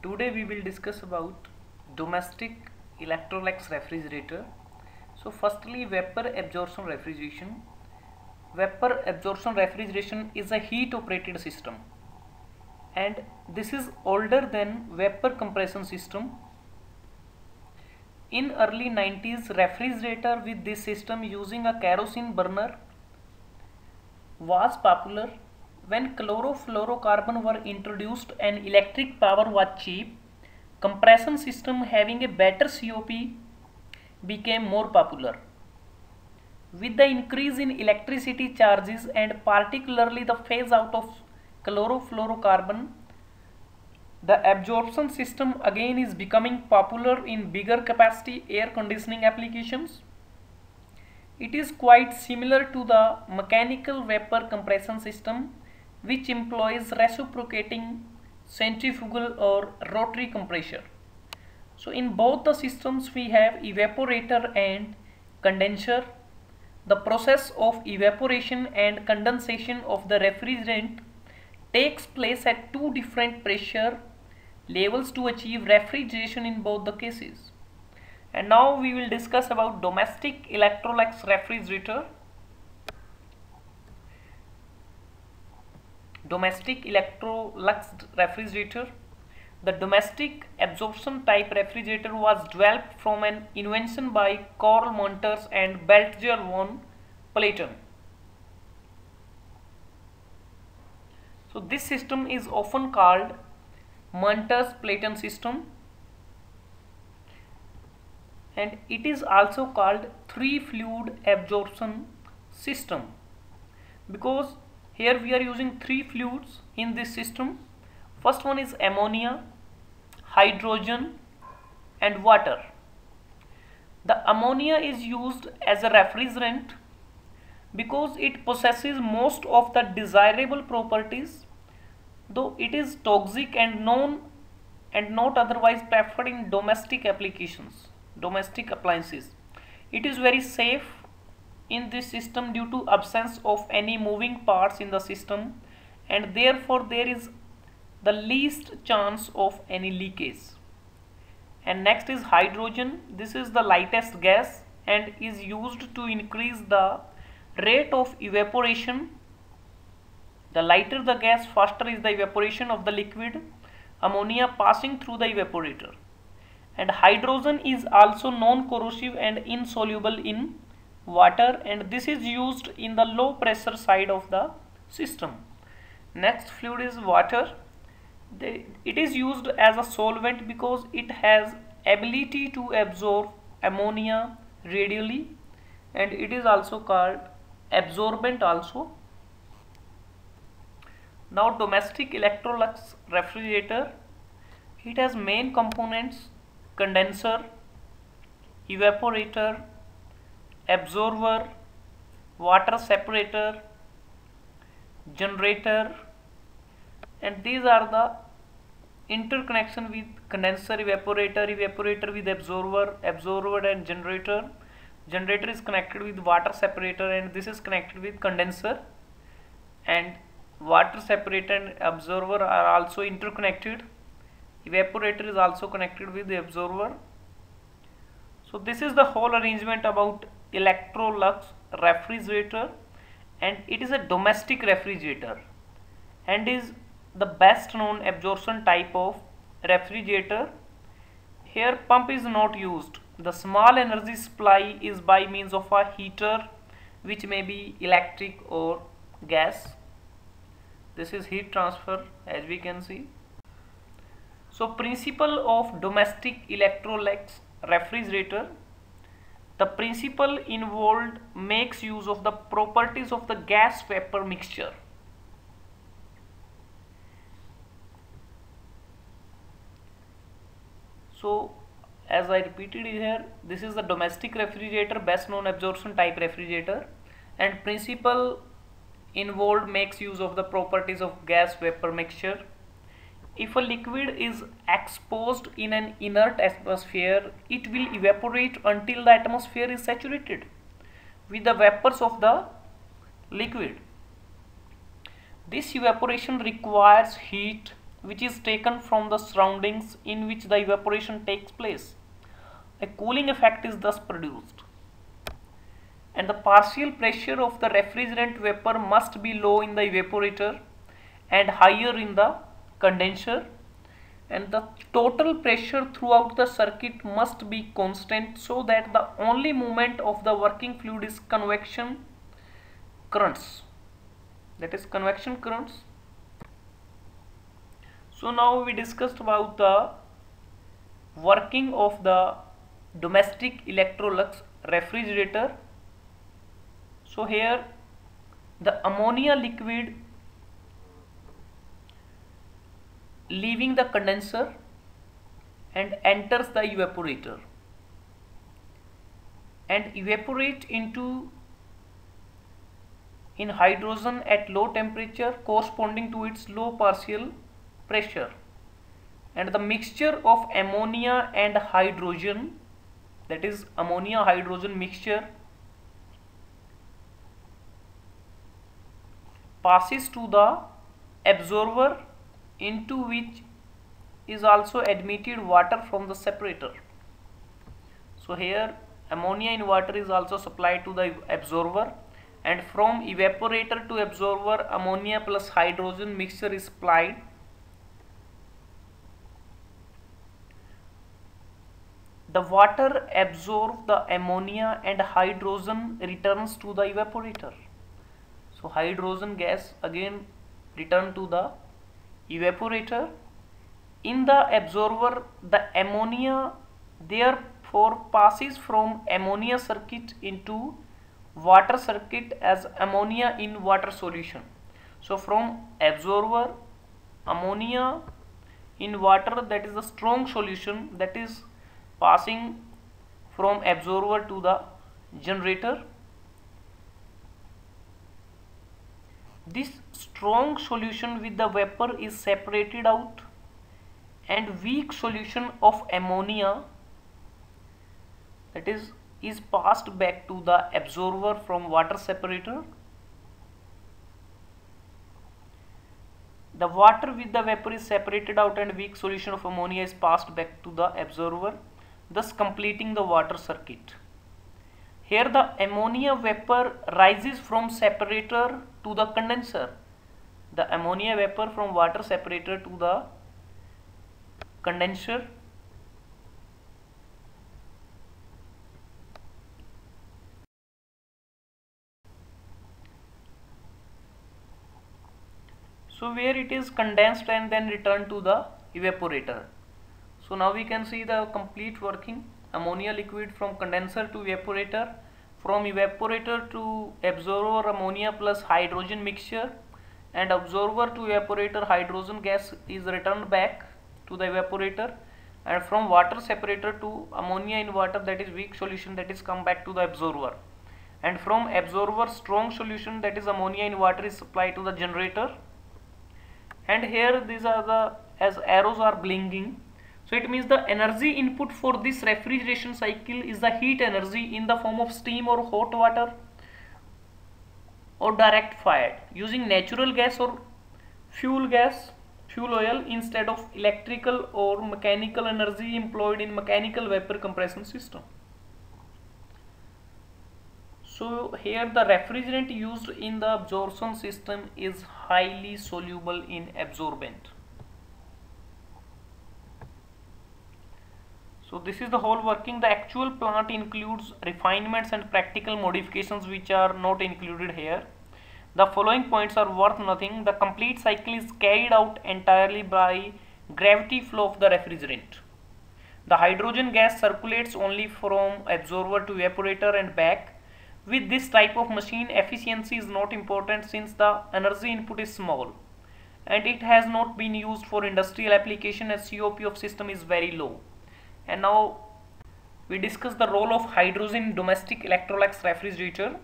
Today we will discuss about domestic Electrolux refrigerator. So firstly, vapor absorption refrigeration. Vapor absorption refrigeration is a heat operated system, and this is older than vapor compression system. In early 90s, refrigerator with this system using a kerosene burner was popular. When chlorofluorocarbon were introduced and electric power was cheap, compression system having a better COP became more popular. With the increase in electricity charges and particularly the phase out of chlorofluorocarbon, the absorption system again is becoming popular in bigger capacity air conditioning applications. It is quite similar to the mechanical vapor compression system, which employs reciprocating centrifugal or rotary compressor. So in both the systems we have evaporator and condenser. The process of evaporation and condensation of the refrigerant takes place at two different pressure levels to achieve refrigeration in both the cases. And now we will discuss about domestic Electrolux refrigerator. Domestic Electrolux refrigerator. The domestic absorption type refrigerator was developed from an invention by Karl Munters and Balthazar von Platen. So this system is often called Munters-Platen system, and it is also called three fluid absorption system because here we are using three fluids in this system. First one is ammonia, hydrogen and water. The ammonia is used as a refrigerant because it possesses most of the desirable properties, though it is toxic and not otherwise preferred in domestic applications, domestic appliances. It is very safe in this system due to absence of any moving parts in the system, and therefore there is the least chance of any leakage. And next is hydrogen. This is the lightest gas and is used to increase the rate of evaporation. The lighter the gas, faster is the evaporation of the liquid ammonia passing through the evaporator. And hydrogen is also non-corrosive and insoluble in water, and this is used in the low pressure side of the system. Next fluid is water. It is used as a solvent because it has ability to absorb ammonia readily, and it is also called absorbent also. Now domestic Electrolux refrigerator, it has main components: condenser, evaporator, absorber, water separator, generator, and these are the interconnection with condenser, evaporator with absorber and generator. Generator is connected with water separator and this is connected with condenser, and water separator and absorber are also interconnected. Evaporator is also connected with the absorber. So this is the whole arrangement about Electrolux refrigerator, and it is a domestic refrigerator and is the best known absorption type of refrigerator. Here pump is not used. The small energy supply is by means of a heater, which may be electric or gas. This is heat transfer, as we can see. So principle of domestic Electrolux refrigerator. The principle involved makes use of the properties of the gas vapor mixture. So as I repeated here, this is the domestic refrigerator, best known absorption type refrigerator, and principle involved makes use of the properties of gas vapor mixture. If a liquid is exposed in an inert atmosphere, it will evaporate until the atmosphere is saturated with the vapors of the liquid. This evaporation requires heat, which is taken from the surroundings in which the evaporation takes place. A cooling effect is thus produced. And the partial pressure of the refrigerant vapor must be low in the evaporator and higher in the condenser, and the total pressure throughout the circuit must be constant so that the only movement of the working fluid is convection currents, that is convection currents. So now we discussed about the working of the domestic Electrolux refrigerator. So here the ammonia liquid leaving the condenser and enters the evaporator and evaporate into in hydrogen at low temperature corresponding to its low partial pressure, and the mixture of ammonia and hydrogen, that is ammonia hydrogen mixture, passes to the absorber into which is also admitted water from the separator. So here ammonia in water is also supplied to the absorber, and from evaporator to absorber ammonia plus hydrogen mixture is supplied. The water absorbs the ammonia and hydrogen returns to the evaporator. So hydrogen gas again return to the evaporator. In the absorber, the ammonia therefore passes from ammonia circuit into water circuit as ammonia in water solution. So from absorber, ammonia in water, that is the strong solution, that is passing from absorber to the generator. This strong solution with the vapor is separated out, and weak solution of ammonia, that is passed back to the absorber from water separator. The water with the vapor is separated out and weak solution of ammonia is passed back to the absorber, thus completing the water circuit. Here the ammonia vapor rises from separator to the condenser. The ammonia vapor from water separator to the condenser. So where it is condensed and then returned to the evaporator. So now we can see the complete working. Ammonia liquid from condenser to evaporator, from evaporator to absorber ammonia plus hydrogen mixture, and absorber to evaporator hydrogen gas is returned back to the evaporator, and from water separator to ammonia in water, that is weak solution, that is come back to the absorber, and from absorber strong solution, that is ammonia in water, is supplied to the generator. And here these are the, as arrows are blinking, so it means the energy input for this refrigeration cycle is the heat energy in the form of steam or hot water or direct fired using natural gas or fuel oil instead of electrical or mechanical energy employed in mechanical vapor compression system. So here the refrigerant used in the absorption system is highly soluble in absorbent. So this is the whole working. The actual plant includes refinements and practical modifications which are not included here. The following points are worth nothing. The complete cycle is carried out entirely by gravity flow of the refrigerant. The hydrogen gas circulates only from absorber to evaporator and back. With this type of machine, efficiency is not important since the energy input is small, and it has not been used for industrial application as COP of system is very low. And now we discuss the role of hydrogen in domestic Electrolux refrigerator.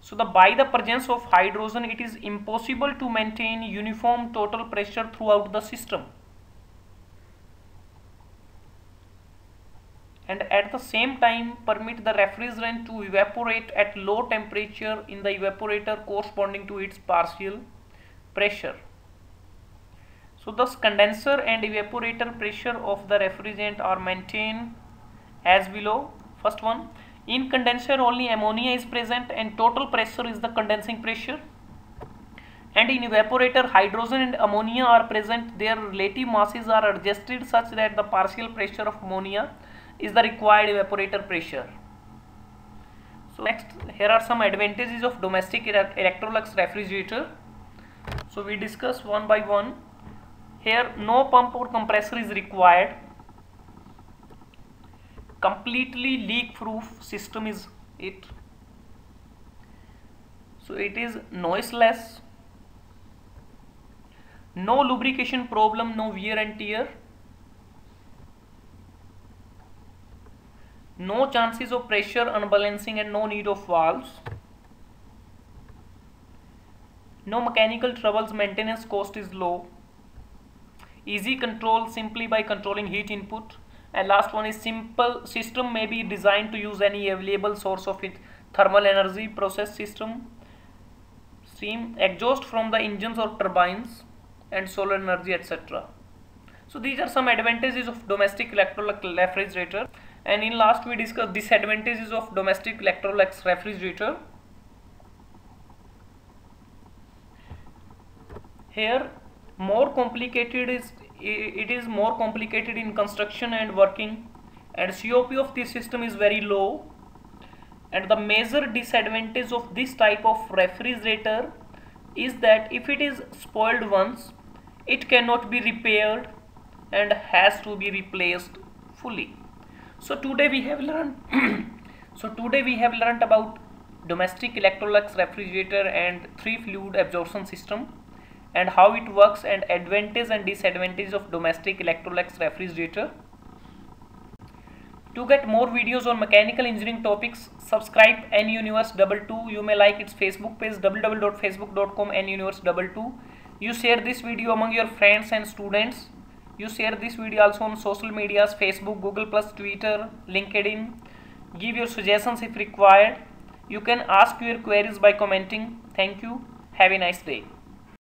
So by the presence of hydrogen, it is impossible to maintain uniform total pressure throughout the system, and at the same time permit the refrigerant to evaporate at low temperature in the evaporator corresponding to its partial pressure. So thus condenser and evaporator pressure of the refrigerant are maintained as below. First one, in condenser only ammonia is present and total pressure is the condensing pressure. And in evaporator hydrogen and ammonia are present, their relative masses are adjusted such that the partial pressure of ammonia is the required evaporator pressure. So next, here are some advantages of domestic Electrolux refrigerator. So we discuss one by one. Here no pump or compressor is required. Completely leak proof system is it. So it is noiseless. No lubrication problem, no wear and tear. No chances of pressure unbalancing and no need of valves. No mechanical troubles, maintenance cost is low. Easy control simply by controlling heat input. And last one is simple system may be designed to use any available source of it, thermal energy, process system, steam, exhaust from the engines or turbines, and solar energy, etc. So these are some advantages of domestic Electrolux refrigerator. And in last we discussed disadvantages of domestic Electrolux refrigerator. Here more complicated is more complicated in construction and working, and COP of this system is very low. And the major disadvantage of this type of refrigerator is that if it is spoiled once, it cannot be repaired and has to be replaced fully. So today we have learned about domestic Electrolux refrigerator and 3 fluid absorption system and how it works and advantage and disadvantage of domestic Electrolux refrigerator. To get more videos on mechanical engineering topics, subscribe NUniverse22. You may like its Facebook page www.facebook.com NUniverse22. You share this video among your friends and students. You share this video also on social medias, Facebook, Google+, Twitter, LinkedIn. Give your suggestions if required. You can ask your queries by commenting. Thank you. Have a nice day.